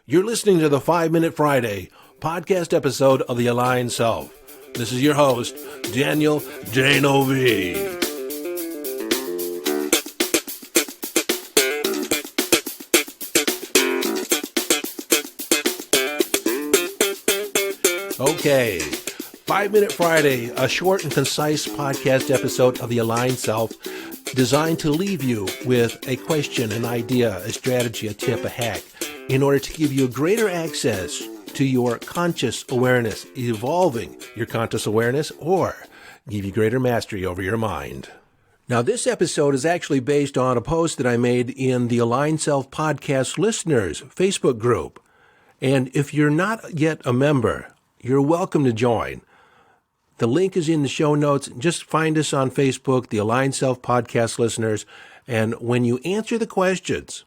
You're listening to the 5-Minute Friday podcast episode of The Aligned Self. This is your host, Daniel J-Novi. Okay, 5-Minute Friday, a short and concise podcast episode of The Aligned Self, designed to leave you with a question, an idea, a strategy, a tip, a hack, in order to give you greater access to your conscious awareness, evolving your conscious awareness, or give you greater mastery over your mind. Now, this episode is actually based on a post that I made in the Aligned Self Podcast Listeners Facebook group. And if you're not yet a member, you're welcome to join. The link is in the show notes. Just find us on Facebook, the Aligned Self Podcast Listeners. And when you answer the questions,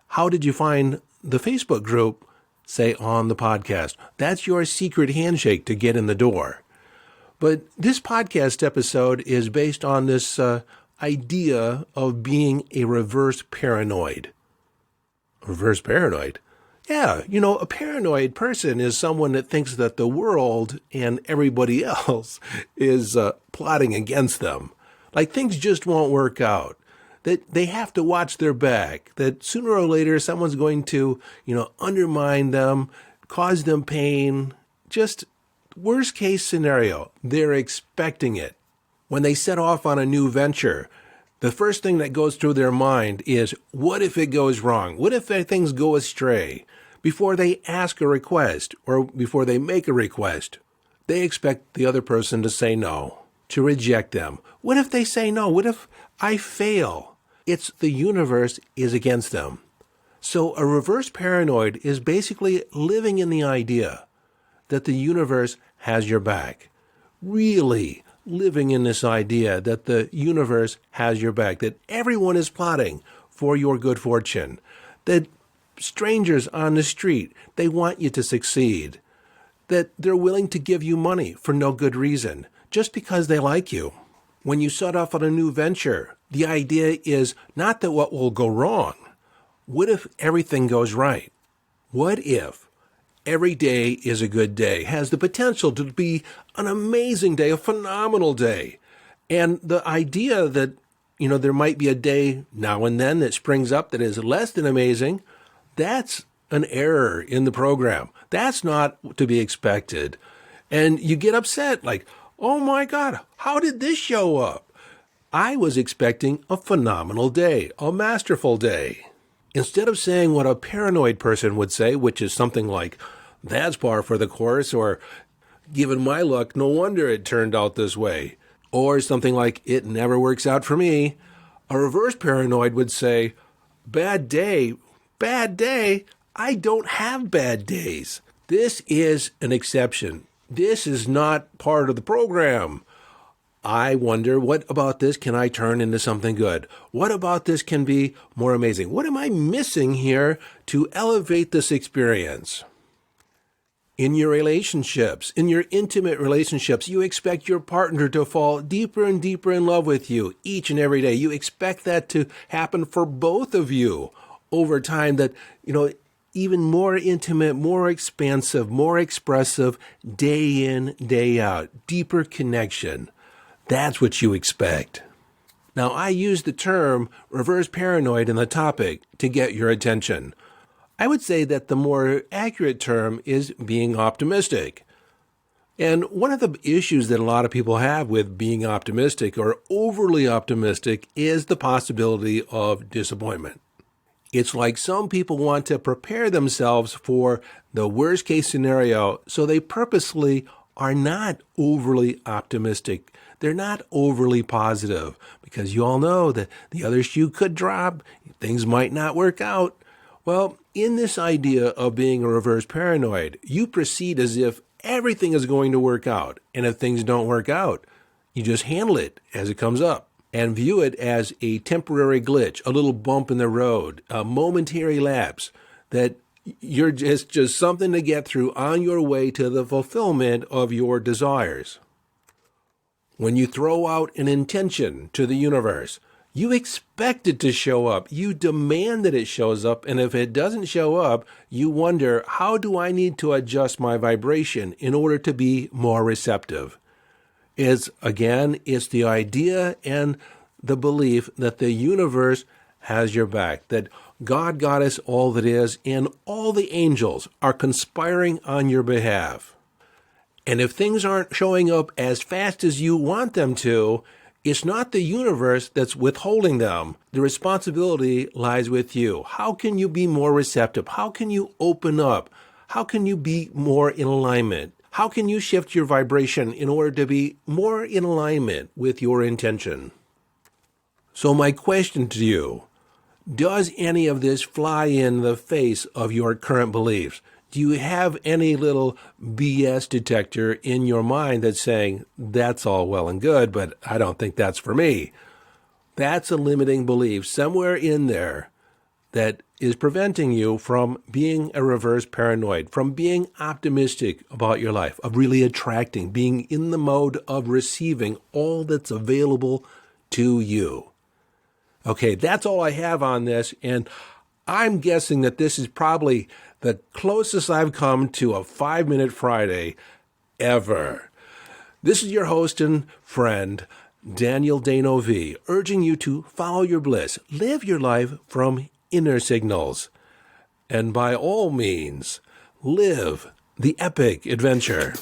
how did you find the Facebook group, say on the podcast? That's your secret handshake to get in the door. But this podcast episode is based on this idea of being a reverse paranoid. Reverse paranoid? Yeah, a paranoid person is someone that thinks that the world and everybody else is plotting against them. Like things just won't work out. That they have to watch their back. That sooner or later someone's going to, undermine them, cause them pain. Just worst case scenario. They're expecting it. When they set off on a new venture, the first thing that goes through their mind is, what if it goes wrong? What if things go astray? Before they ask a request or before they make a request, they expect the other person to say no, to reject them. What if they say no? What if I fail? It's the universe is against them. So a reverse paranoid is basically living in the idea that the universe has your back. Really living in this idea that the universe has your back, that everyone is plotting for your good fortune, that strangers on the street, they want you to succeed, that they're willing to give you money for no good reason, just because they like you. When you set off on a new venture, the idea is not that what will go wrong. What if everything goes right? What if every day is a good day, has the potential to be an amazing day, a phenomenal day? And the idea that, there might be a day now and then that springs up that is less than amazing, that's an error in the program. That's not to be expected. And you get upset like, oh my God, how did this show up? I was expecting a phenomenal day, a masterful day. Instead of saying what a paranoid person would say, which is something like, that's par for the course, or given my luck, no wonder it turned out this way, or something like, it never works out for me, a reverse paranoid would say, bad day, I don't have bad days. This is an exception. This is not part of the program. I wonder, what about this can I turn into something good? What about this can be more amazing? What am I missing here to elevate this experience? In your relationships, in your intimate relationships, you expect your partner to fall deeper and deeper in love with you each and every day. You expect that to happen for both of you over time, that, even more intimate, more expansive, more expressive, day in, day out, deeper connection. That's what you expect. Now, I use the term reverse paranoid in the topic to get your attention. I would say that the more accurate term is being optimistic. And one of the issues that a lot of people have with being optimistic or overly optimistic is the possibility of disappointment. It's like some people want to prepare themselves for the worst case scenario, so they purposely are not overly optimistic. They're not overly positive, because you all know that the other shoe could drop, things might not work out. Well, in this idea of being a reverse paranoid, you proceed as if everything is going to work out, and if things don't work out, you just handle it as it comes up and view it as a temporary glitch, a little bump in the road, a momentary lapse, that you're just something to get through on your way to the fulfillment of your desires. When you throw out an intention to the universe, You expect it to show up. You demand that it shows up. And if it doesn't show up, you wonder, how do I need to adjust my vibration in order to be more receptive? It's the idea and the belief that the universe has your back, that God, Goddess, all that is, and all the angels are conspiring on your behalf. And if things aren't showing up as fast as you want them to, it's not the universe that's withholding them. The responsibility lies with you. How can you be more receptive? How can you open up? How can you be more in alignment? How can you shift your vibration in order to be more in alignment with your intention? So my question to you, does any of this fly in the face of your current beliefs? Do you have any little BS detector in your mind that's saying, that's all well and good, but I don't think that's for me? That's a limiting belief somewhere in there that is preventing you from being a reverse paranoid, from being optimistic about your life, of really attracting, being in the mode of receiving all that's available to you. Okay, that's all I have on this, and I'm guessing that this is probably the closest I've come to a 5-Minute Friday ever. This is your host and friend, Daniel Dano V, urging you to follow your bliss, live your life from inner signals, and by all means, live the epic adventure.